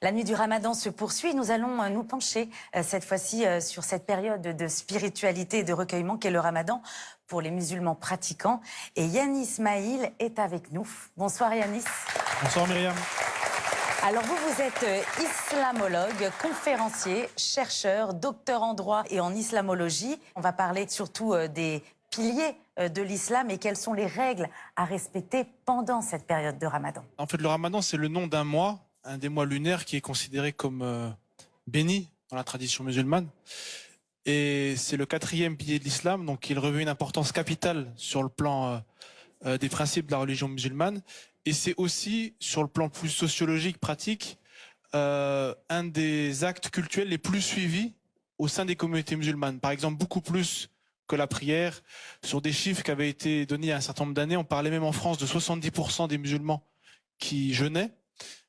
La nuit du Ramadan se poursuit. Nous allons nous pencher cette fois-ci sur cette période de spiritualité et de recueillement qu'est le Ramadan pour les musulmans pratiquants. Et Yanis Ismail est avec nous. Bonsoir Yanis. Bonsoir Myriam. Alors vous êtes islamologue, conférencier, chercheur, docteur en droit et en islamologie. On va parler surtout des piliers de l'islam et quelles sont les règles à respecter pendant cette période de Ramadan. En fait, le Ramadan, c'est le nom d'un mois, un des mois lunaires qui est considéré comme béni dans la tradition musulmane. Et c'est le 4e pilier de l'islam, donc il revêt une importance capitale sur le plan des principes de la religion musulmane. Et c'est aussi, sur le plan plus sociologique, pratique, un des actes cultuels les plus suivis au sein des communautés musulmanes. Par exemple, beaucoup plus que la prière. Sur des chiffres qui avaient été donnés il y a un certain nombre d'années, on parlait même en France de 70% des musulmans qui jeûnaient.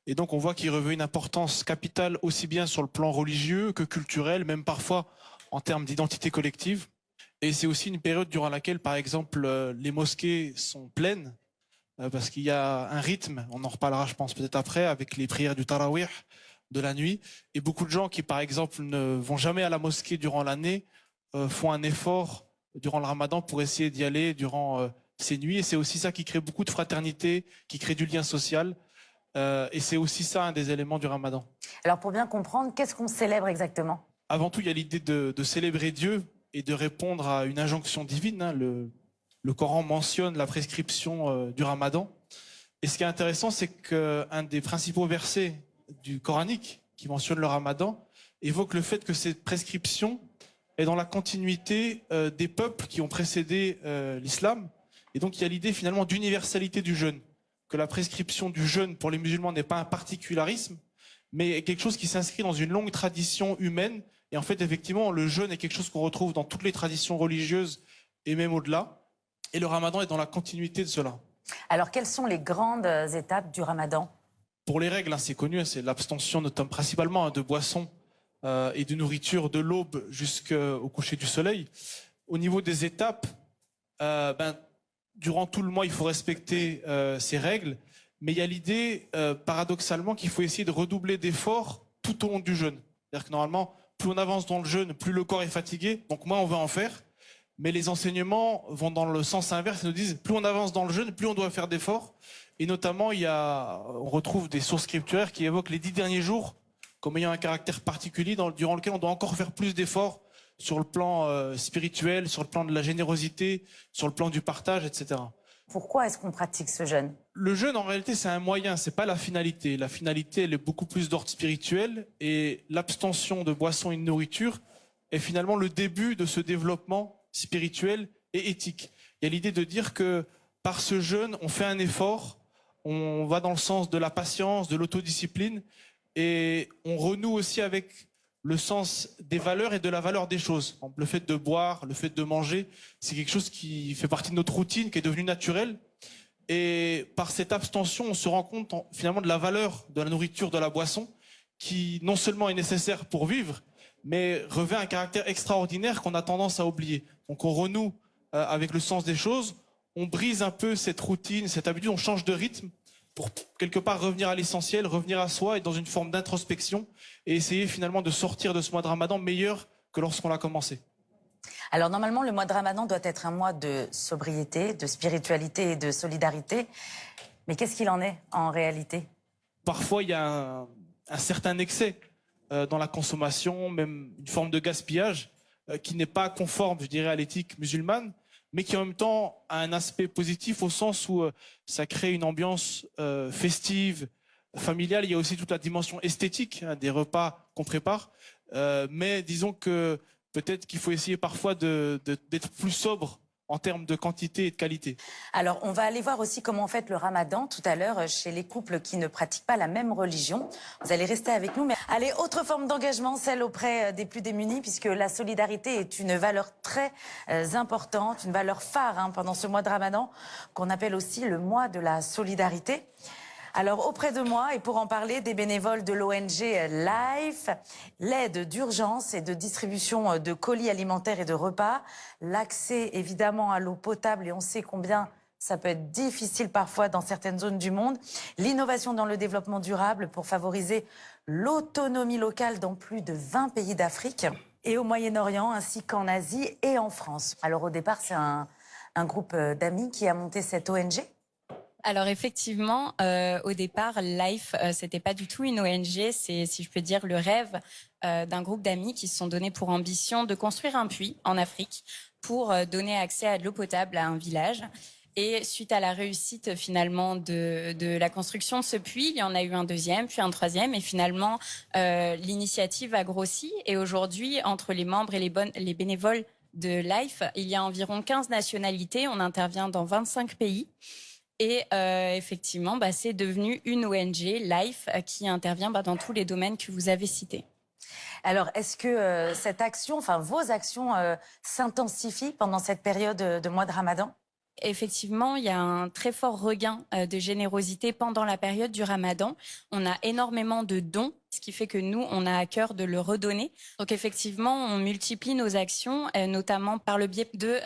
Et donc on voit qu'il revêt une importance capitale aussi bien sur le plan religieux que culturel, même parfois en termes d'identité collective. Et c'est aussi une période durant laquelle, par exemple, les mosquées sont pleines, parce qu'il y a un rythme, on en reparlera je pense peut-être après, avec les prières du tarawih de la nuit. Et beaucoup de gens qui, par exemple, ne vont jamais à la mosquée durant l'année, font un effort durant le Ramadan pour essayer d'y aller durant ces nuits. Et c'est aussi ça qui crée beaucoup de fraternité, qui crée du lien social. Et c'est aussi ça un des éléments du Ramadan. Alors pour bien comprendre, qu'est-ce qu'on célèbre exactement ? Avant tout, il y a l'idée de célébrer Dieu et de répondre à une injonction divine. Hein. Le Coran mentionne la prescription du Ramadan. Et ce qui est intéressant, c'est qu'un des principaux versets du Coranique qui mentionne le Ramadan évoque le fait que cette prescription est dans la continuité des peuples qui ont précédé l'islam. Et donc il y a l'idée finalement d'universalité du jeûne, que la prescription du jeûne pour les musulmans n'est pas un particularisme, mais quelque chose qui s'inscrit dans une longue tradition humaine. Et en fait, effectivement, le jeûne est quelque chose qu'on retrouve dans toutes les traditions religieuses et même au-delà. Et le Ramadan est dans la continuité de cela. Alors quelles sont les grandes étapes du Ramadan ? Pour les règles, hein, c'est connu, c'est l'abstention principalement de boissons et de nourriture de l'aube jusqu'au coucher du soleil. Au niveau des étapes, durant tout le mois, il faut respecter ces règles, mais il y a l'idée, paradoxalement, qu'il faut essayer de redoubler d'efforts tout au long du jeûne. C'est-à-dire que normalement, plus on avance dans le jeûne, plus le corps est fatigué, donc moins on va en faire. Mais les enseignements vont dans le sens inverse, ils nous disent plus on avance dans le jeûne, plus on doit faire d'efforts. Et notamment, on retrouve des sources scripturaires qui évoquent les 10 derniers jours comme ayant un caractère particulier durant lequel on doit encore faire plus d'efforts sur le plan spirituel, sur le plan de la générosité, sur le plan du partage, etc. Pourquoi est-ce qu'on pratique ce jeûne ? Le jeûne, en réalité, c'est un moyen, c'est pas la finalité. La finalité, elle est beaucoup plus d'ordre spirituel, et l'abstention de boissons et de nourriture est finalement le début de ce développement spirituel et éthique. Il y a l'idée de dire que par ce jeûne, on fait un effort, on va dans le sens de la patience, de l'autodiscipline, et on renoue aussi avec le sens des valeurs et de la valeur des choses. Le fait de boire, le fait de manger, c'est quelque chose qui fait partie de notre routine, qui est devenu naturel. Et par cette abstention, on se rend compte finalement de la valeur de la nourriture, de la boisson, qui non seulement est nécessaire pour vivre, mais revêt un caractère extraordinaire qu'on a tendance à oublier. Donc on renoue avec le sens des choses, on brise un peu cette routine, cette habitude, on change de rythme pour quelque part revenir à l'essentiel, revenir à soi et dans une forme d'introspection et essayer finalement de sortir de ce mois de Ramadan meilleur que lorsqu'on l'a commencé. Alors normalement, le mois de Ramadan doit être un mois de sobriété, de spiritualité et de solidarité. Mais qu'est-ce qu'il en est en réalité ? Parfois, il y a un certain excès dans la consommation, même une forme de gaspillage qui n'est pas conforme, je dirais, à l'éthique musulmane, mais qui en même temps a un aspect positif au sens où ça crée une ambiance festive, familiale. Il y a aussi toute la dimension esthétique des repas qu'on prépare. Mais disons que peut-être qu'il faut essayer parfois d'être plus sobre en termes de quantité et de qualité. Alors, on va aller voir aussi comment on fête le Ramadan tout à l'heure chez les couples qui ne pratiquent pas la même religion. Vous allez rester avec nous. Mais allez, autre forme d'engagement, celle auprès des plus démunis, puisque la solidarité est une valeur très importante, une valeur phare pendant ce mois de Ramadan, qu'on appelle aussi le mois de la solidarité. Alors, auprès de moi, et pour en parler, des bénévoles de l'ONG LIFE, l'aide d'urgence et de distribution de colis alimentaires et de repas, l'accès évidemment à l'eau potable, et on sait combien Ça peut être difficile parfois dans certaines zones du monde. L'innovation dans le développement durable pour favoriser l'autonomie locale dans plus de 20 pays d'Afrique et au Moyen-Orient, ainsi qu'en Asie et en France. Alors au départ, c'est un groupe d'amis qui a monté cette ONG. Alors effectivement, au départ, Life, c'était pas du tout une ONG, c'est, si je peux dire, le rêve d'un groupe d'amis qui se sont donnés pour ambition de construire un puits en Afrique pour donner accès à de l'eau potable à un village. Et suite à la réussite finalement de la construction de ce puits, il y en a eu un deuxième, puis un troisième, et finalement l'initiative a grossi. Et aujourd'hui, entre les membres et les bénévoles de Life, il y a environ 15 nationalités, on intervient dans 25 pays. Et effectivement, c'est devenu une ONG, Life, qui intervient dans tous les domaines que vous avez cités. Alors, est-ce que cette action, enfin vos actions s'intensifient pendant cette période de mois de Ramadan ? Effectivement, il y a un très fort regain de générosité pendant la période du Ramadan. On a énormément de dons, ce qui fait que nous, on a à cœur de le redonner. Donc effectivement, on multiplie nos actions, notamment par le biais de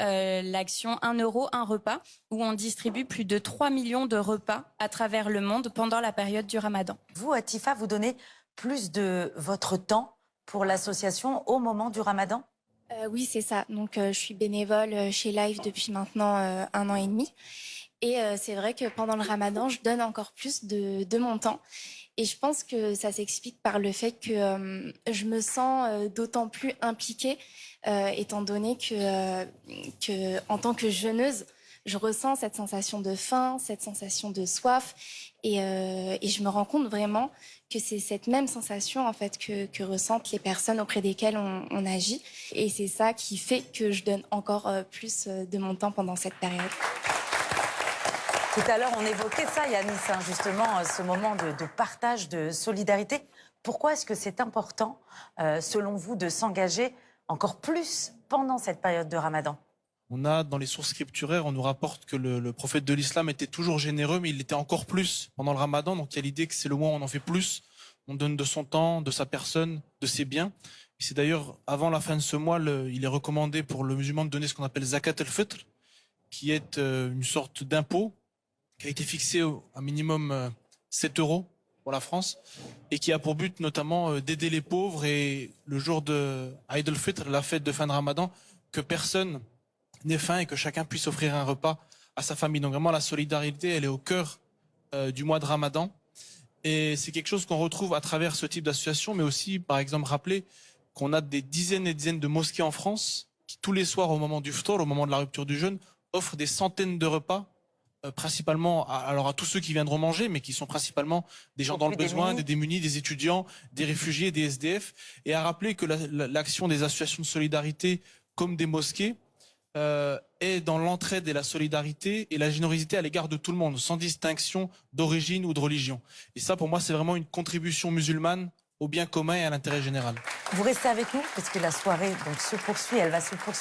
l'action 1 euro, un repas, où on distribue plus de 3 millions de repas à travers le monde pendant la période du Ramadan. Vous, Atifa, vous donnez plus de votre temps pour l'association au moment du Ramadan ? Oui, c'est ça. Donc, je suis bénévole chez Life depuis maintenant 1 an et demi. Et c'est vrai que pendant le Ramadan, je donne encore plus de mon temps. Et je pense que ça s'explique par le fait que je me sens d'autant plus impliquée, étant donné que en tant que jeûneuse, je ressens cette sensation de faim, cette sensation de soif. Et je me rends compte vraiment que c'est cette même sensation en fait que ressentent les personnes auprès desquelles on agit. Et c'est ça qui fait que je donne encore plus de mon temps pendant cette période. Tout à l'heure, on évoquait ça, Yanis, justement, ce moment de partage, de solidarité. Pourquoi est-ce que c'est important, selon vous, de s'engager encore plus pendant cette période de Ramadan ? On a, dans les sources scripturaires, on nous rapporte que le prophète de l'islam était toujours généreux, mais il l'était encore plus pendant le Ramadan. Donc il y a l'idée que c'est le mois où on en fait plus. On donne de son temps, de sa personne, de ses biens. Et c'est d'ailleurs, avant la fin de ce mois, il est recommandé pour le musulman de donner ce qu'on appelle zakat al-fitr, qui est une sorte d'impôt qui a été fixé à minimum 7 euros pour la France et qui a pour but notamment d'aider les pauvres et le jour de Eid al-Fitr, la fête de fin de Ramadan, que personne n'ait faim et que chacun puisse offrir un repas à sa famille. Donc vraiment la solidarité, elle est au cœur du mois de Ramadan et c'est quelque chose qu'on retrouve à travers ce type d'association, mais aussi par exemple rappeler qu'on a des dizaines et dizaines de mosquées en France qui tous les soirs au moment du ftour, au moment de la rupture du jeûne, offrent des centaines de repas principalement à tous ceux qui viendront manger, mais qui sont principalement des gens dans le besoin, des démunis, des étudiants, des réfugiés, des SDF, et à rappeler que l'action des associations de solidarité comme des mosquées est dans l'entraide et la solidarité et la générosité à l'égard de tout le monde, sans distinction d'origine ou de religion. Et ça, pour moi, c'est vraiment une contribution musulmane au bien commun et à l'intérêt général. Vous restez avec nous, parce que la soirée donc, se poursuit, elle va se poursuivre.